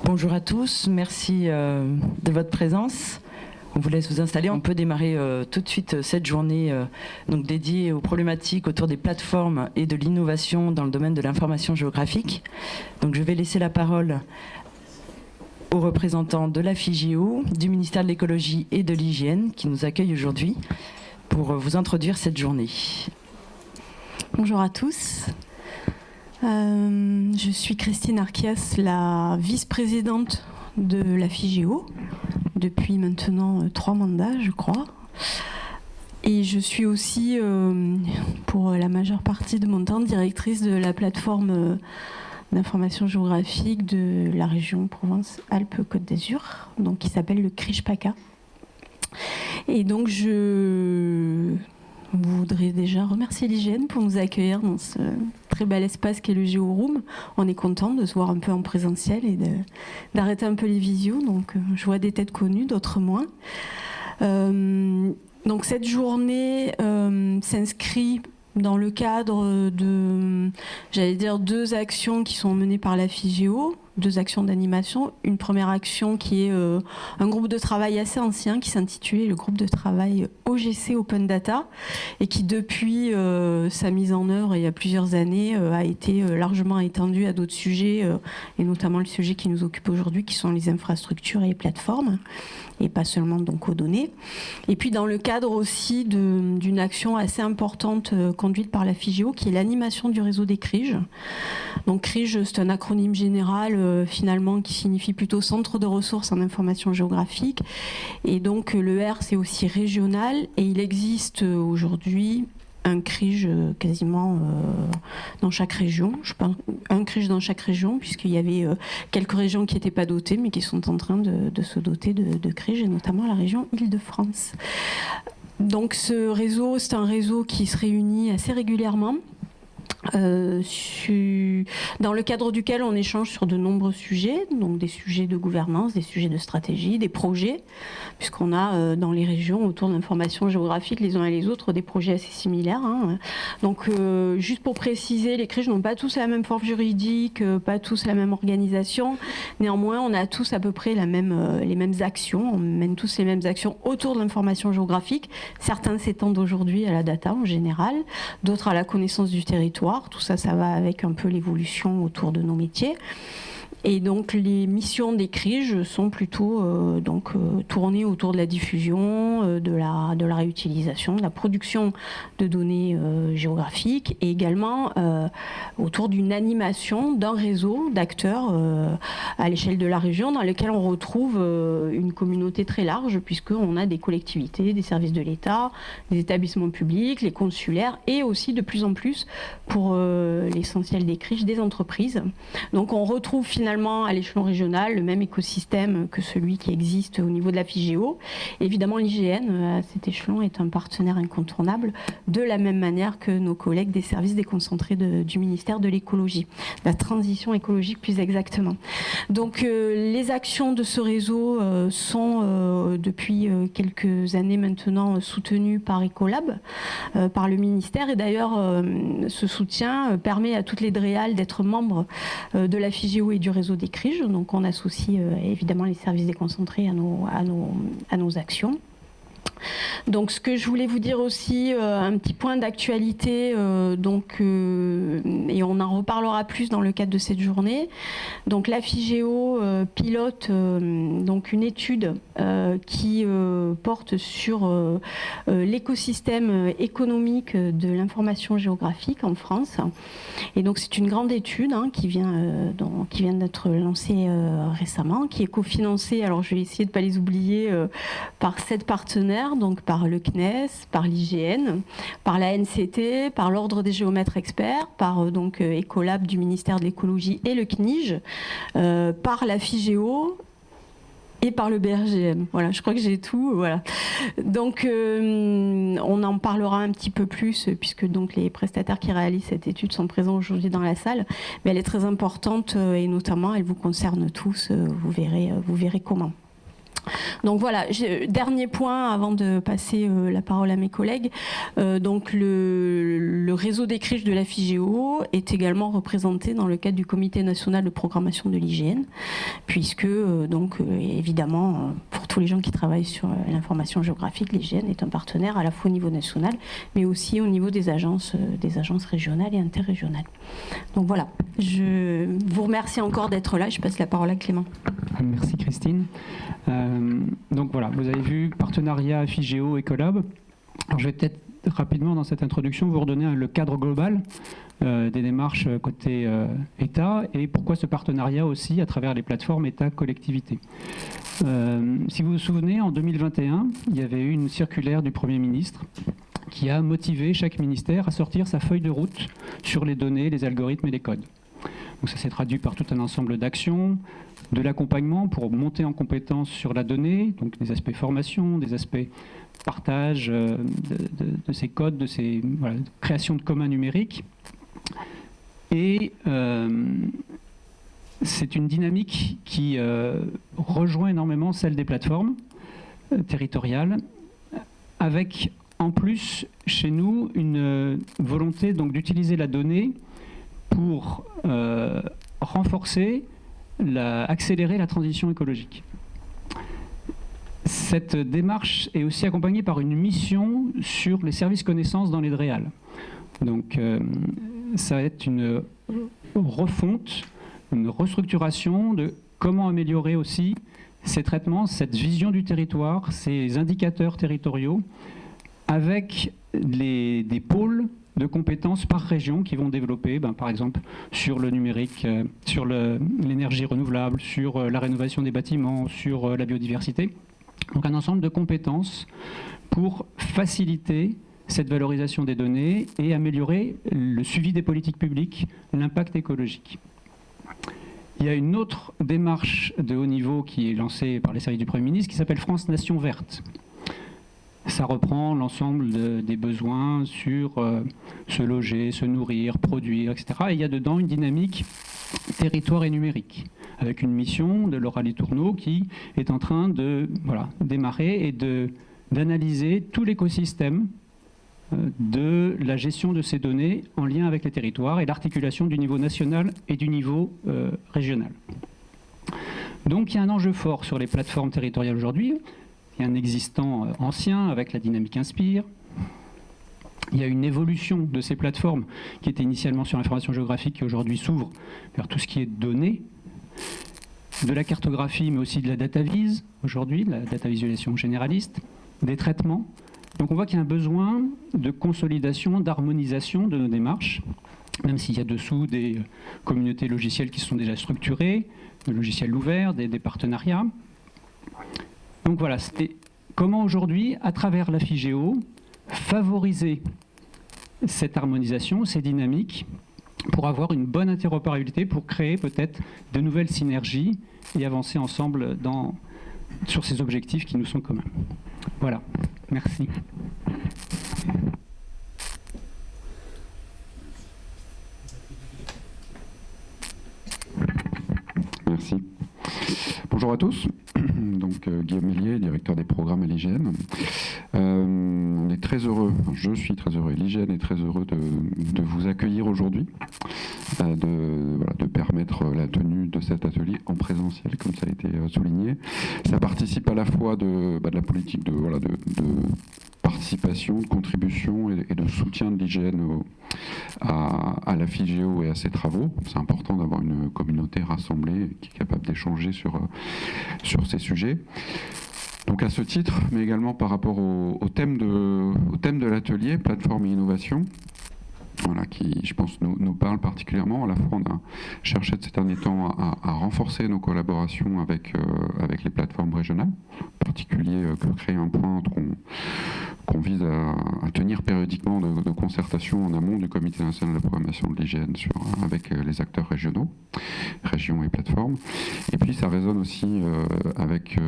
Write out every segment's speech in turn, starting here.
Bonjour à tous, merci de votre présence. On vous laisse vous installer. On peut démarrer tout de suite cette journée donc dédiée aux problématiques autour des plateformes et de l'innovation dans le domaine de l'information géographique. Donc je vais laisser la parole aux représentants de la FIGEO, du ministère de l'écologie et de l'hygiène qui nous accueillent aujourd'hui pour vous introduire cette journée. Bonjour à tous. Je suis Christine Archias, la vice-présidente de la FIGEO, depuis maintenant 3 mandats, je crois. Et je suis aussi, pour la majeure partie de mon temps, directrice de la plateforme d'information géographique de la région Provence-Alpes-Côte d'Azur, donc qui s'appelle le CRIJ-PACA. Et donc je voudrais déjà remercier l'hygiène pour nous accueillir dans ce très bel espace qu'est le Géoroom. On est content de se voir un peu en présentiel et d'arrêter un peu les visios. Donc je vois des têtes connues, d'autres moins. Donc cette journée s'inscrit dans le cadre de, j'allais dire, 2 actions qui sont menées par la FIGEO, 2 actions d'animation. Une première action qui est un groupe de travail assez ancien qui s'intitulait le groupe de travail OGC Open Data et qui depuis sa mise en œuvre il y a plusieurs années a été largement étendu à d'autres sujets et notamment le sujet qui nous occupe aujourd'hui qui sont les infrastructures et les plateformes et pas seulement donc aux données. Et puis dans le cadre aussi d'une action assez importante conduite par la FIGEO qui est l'animation du réseau des CRIJ. Donc CRIJ c'est un acronyme général finalement qui signifie plutôt centre de ressources en information géographique et donc le R c'est aussi régional et il existe aujourd'hui un CRIJ quasiment dans chaque région. Je pense un CRIJ dans chaque région, puisqu'il y avait quelques régions qui n'étaient pas dotées, mais qui sont en train de se doter de CRIJ, et notamment la région Île-de-France. Donc ce réseau, c'est un réseau qui se réunit assez régulièrement. Dans le cadre duquel on échange sur de nombreux sujets, donc des sujets de gouvernance, des sujets de stratégie, des projets, puisqu'on a dans les régions autour de l'information géographique les uns et les autres des projets assez similaires. Donc juste pour préciser, les CRIJ n'ont pas tous la même forme juridique, pas tous la même organisation, néanmoins on a tous à peu près les mêmes actions, on mène tous les mêmes actions autour de l'information géographique. Certains s'étendent aujourd'hui à la data en général, d'autres à la connaissance du territoire. Tout ça, ça va avec un peu l'évolution autour de nos métiers. Et donc les missions des CRIJ sont plutôt tournées autour de la diffusion, de la réutilisation, de la production de données géographiques et également autour d'une animation d'un réseau d'acteurs à l'échelle de la région dans lequel on retrouve une communauté très large puisqu'on a des collectivités, des services de l'État, des établissements publics, les consulaires et aussi de plus en plus pour l'essentiel des CRIJ, des entreprises. Donc on retrouve finalement à l'échelon régional le même écosystème que celui qui existe au niveau de la FIGEO. Évidemment, l'IGN, à cet échelon, est un partenaire incontournable, de la même manière que nos collègues des services déconcentrés du ministère de l'écologie, la transition écologique plus exactement. Donc, les actions de ce réseau sont, depuis quelques années maintenant, soutenues par Ecolab, par le ministère. Et d'ailleurs, ce soutien permet à toutes les DREAL d'être membres de la FIGEO et du réseau des CRIJ, donc on associe évidemment les services déconcentrés à nos actions. Donc ce que je voulais vous dire aussi, un petit point d'actualité, et on en reparlera plus dans le cadre de cette journée. Donc la FIGEO pilote donc une étude qui porte sur l'écosystème économique de l'information géographique en France. Et donc c'est une grande étude qui vient d'être lancée récemment, qui est cofinancée, alors je vais essayer de ne pas les oublier, par 7 partenaires, donc par le CNES, par l'IGN, par la NCT, par l'Ordre des géomètres experts, par Ecolab du ministère de l'écologie et le CNIJ, par la FIGEO et par le BRGM. Voilà, je crois que j'ai tout. Voilà. Donc, on en parlera un petit peu plus puisque donc les prestataires qui réalisent cette étude sont présents aujourd'hui dans la salle, mais elle est très importante et notamment elle vous concerne tous. Vous verrez comment. Donc voilà, dernier point avant de passer la parole à mes collègues. Donc le réseau des criches de la FIGEO est également représenté dans le cadre du Comité national de programmation de l'hygiène, puisque évidemment, pour tous les gens qui travaillent sur l'information géographique, l'hygiène est un partenaire à la fois au niveau national, mais aussi au niveau des agences régionales et interrégionales. Donc voilà, je vous remercie encore d'être là. Je passe la parole à Clément. Merci Christine. Donc voilà, vous avez vu partenariat FIGEO et Collab. Alors je vais peut-être rapidement dans cette introduction vous redonner le cadre global des démarches côté État et pourquoi ce partenariat aussi à travers les plateformes État-collectivité. Si vous vous souvenez, en 2021, il y avait eu une circulaire du Premier ministre qui a motivé chaque ministère à sortir sa feuille de route sur les données, les algorithmes et les codes. Donc ça s'est traduit par tout un ensemble d'actions, de l'accompagnement pour monter en compétence sur la donnée, donc des aspects formation, des aspects partage de ces codes, de ces création de communs numériques. Et c'est une dynamique qui rejoint énormément celle des plateformes territoriales, avec en plus chez nous une volonté donc d'utiliser la donnée pour renforcer, accélérer la transition écologique. Cette démarche est aussi accompagnée par une mission sur les services connaissances dans les DREAL. Donc ça va être une refonte, une restructuration de comment améliorer aussi ces traitements, cette vision du territoire, ces indicateurs territoriaux, avec des pôles de compétences par région qui vont développer, par exemple, sur le numérique, sur l'énergie renouvelable, sur la rénovation des bâtiments, sur la biodiversité. Donc un ensemble de compétences pour faciliter cette valorisation des données et améliorer le suivi des politiques publiques, l'impact écologique. Il y a une autre démarche de haut niveau qui est lancée par les services du Premier ministre qui s'appelle France Nation Verte. Ça reprend l'ensemble des besoins sur se loger, se nourrir, produire, etc. Et il y a dedans une dynamique territoire et numérique, avec une mission de Laura Letourneau qui est en train de démarrer et d'analyser tout l'écosystème de la gestion de ces données en lien avec les territoires et l'articulation du niveau national et du niveau régional. Donc il y a un enjeu fort sur les plateformes territoriales aujourd'hui. Il y a un existant ancien avec la dynamique Inspire. Il y a une évolution de ces plateformes qui étaient initialement sur l'information géographique qui aujourd'hui s'ouvre vers tout ce qui est données, de la cartographie mais aussi de la data vise aujourd'hui, de la data visualisation généraliste, des traitements. Donc on voit qu'il y a un besoin de consolidation, d'harmonisation de nos démarches, même s'il y a dessous des communautés logicielles qui sont déjà structurées, de logiciels ouverts, des partenariats. Donc voilà, c'était comment aujourd'hui, à travers la FIGEO, favoriser cette harmonisation, ces dynamiques, pour avoir une bonne interopérabilité, pour créer peut-être de nouvelles synergies et avancer ensemble sur ces objectifs qui nous sont communs. Voilà, merci. Merci. Bonjour à tous. Donc Guillaume Mélier, directeur des programmes à l'IGN. On est très heureux, je suis très heureux, et l'IGN est très heureux de vous accueillir aujourd'hui, de permettre la tenue de cet atelier en présentiel, comme ça a été souligné. Ça participe à la fois de la politique de participation, de contribution et de soutien de l'IGN à la FIGEO et à ses travaux. C'est important d'avoir une communauté rassemblée qui est capable d'échanger sur ces sujets. Donc à ce titre, mais également par rapport au thème de l'atelier, plateforme et innovation, qui, je pense, nous parle particulièrement. À la fois, on a cherché ces derniers temps à renforcer nos collaborations avec les plateformes régionales, en particulier créer un point qu'on vise à tenir périodiquement de concertation en amont du Comité national de programmation de l'IGN avec les acteurs régionaux, régions et plateformes. Et puis ça résonne aussi avec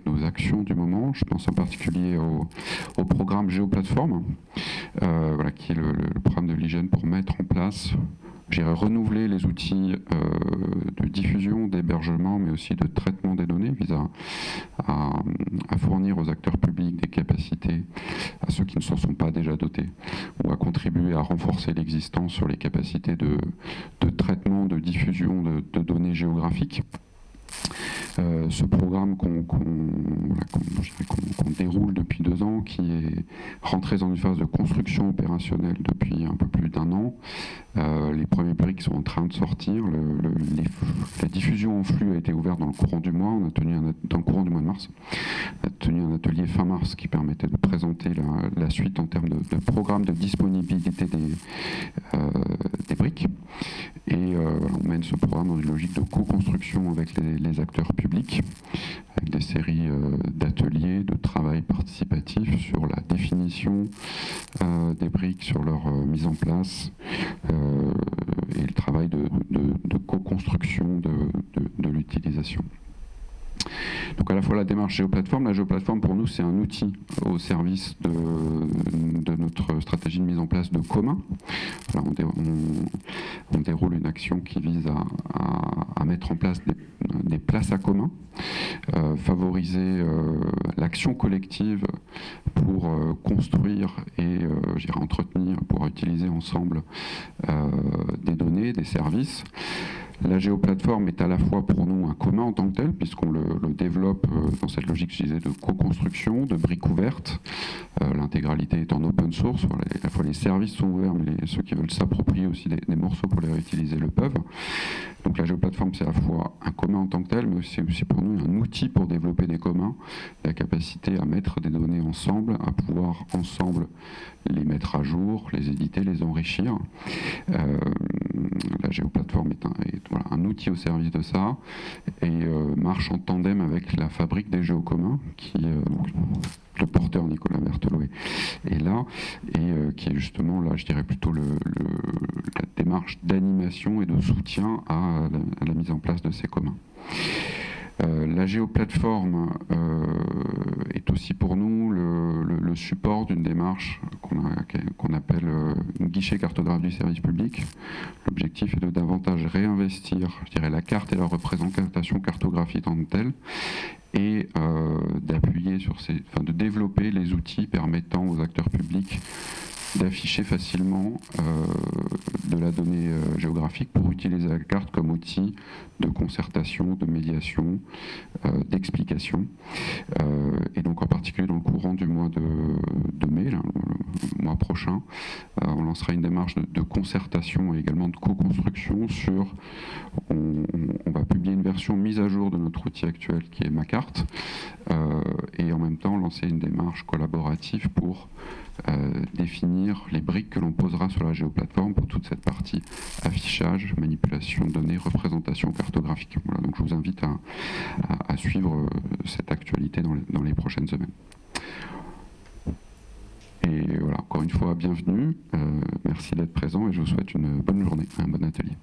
nos actions du moment. Je pense en particulier au programme Géoplateforme, qui est le programme de l'IGN pour mettre en place renouveler les outils de diffusion, d'hébergement, mais aussi de traitement des données, vise à fournir aux acteurs publics des capacités à ceux qui ne s'en sont pas déjà dotés, ou à contribuer à renforcer l'existence sur les capacités de traitement, de diffusion de données géographiques. Ce programme qu'on déroule depuis 2 ans, qui est rentré dans une phase de construction opérationnelle depuis un peu plus d'1 an. Les premiers briques sont en train de sortir. La diffusion en flux a été ouverte dans le courant du mois. On a tenu dans le courant du mois de mars. On a tenu un atelier fin mars qui permettait de présenter la suite en termes de programme de disponibilité des briques. Et on mène ce programme dans une logique de co-construction avec les acteurs publics, avec des séries d'ateliers, de travail participatif sur la définition des briques, sur leur mise en place, et le travail de co-construction de l'utilisation. Donc à la fois la démarche géoplateforme. La géoplateforme pour nous c'est un outil au service de notre stratégie de mise en place de commun. Voilà, on déroule une action qui vise à mettre en place des places à commun, favoriser l'action collective pour construire et entretenir, pour utiliser ensemble des données, des services. La géoplateforme est à la fois pour nous un commun en tant que tel, puisqu'on le développe dans cette logique, je disais, de co-construction, de briques ouvertes. L'intégralité est en open source. Voilà, à la fois les services sont ouverts, mais ceux qui veulent s'approprier aussi des morceaux pour les réutiliser le peuvent. Donc la géoplateforme, c'est à la fois un commun en tant que tel, mais c'est aussi pour nous un outil pour développer des communs, la capacité à mettre des données ensemble, à pouvoir ensemble les mettre à jour, les éditer, les enrichir. La géoplateforme est un outil au service de ça et marche en tandem avec la fabrique des jeux communs, qui le porteur Nicolas Berthelot est là, et qui est justement là, je dirais plutôt la démarche d'animation et de soutien à la mise en place de ces communs. La géoplateforme est aussi pour nous le support d'une démarche qu'on appelle un guichet cartographe du service public. L'objectif est de davantage réinvestir, je dirais, la carte et la représentation cartographique en tant que telle, et d'appuyer sur de développer les outils permettant aux acteurs publics d'afficher facilement de la donnée géographique pour utiliser la carte comme outil de concertation, de médiation, d'explication. Et donc en particulier dans le courant du mois de mai, là, le mois prochain, on lancera une démarche de concertation et également de co-construction sur... On va publier une version mise à jour de notre outil actuel qui est ma carte, et en même temps lancer une démarche collaborative pour définir les briques que l'on posera sur la géoplateforme pour toute cette partie affichage, manipulation de données, représentation cartographique. Voilà, donc je vous invite à suivre cette actualité dans les prochaines semaines. Et voilà, encore une fois, bienvenue, merci d'être présent et je vous souhaite une bonne journée, un bon atelier.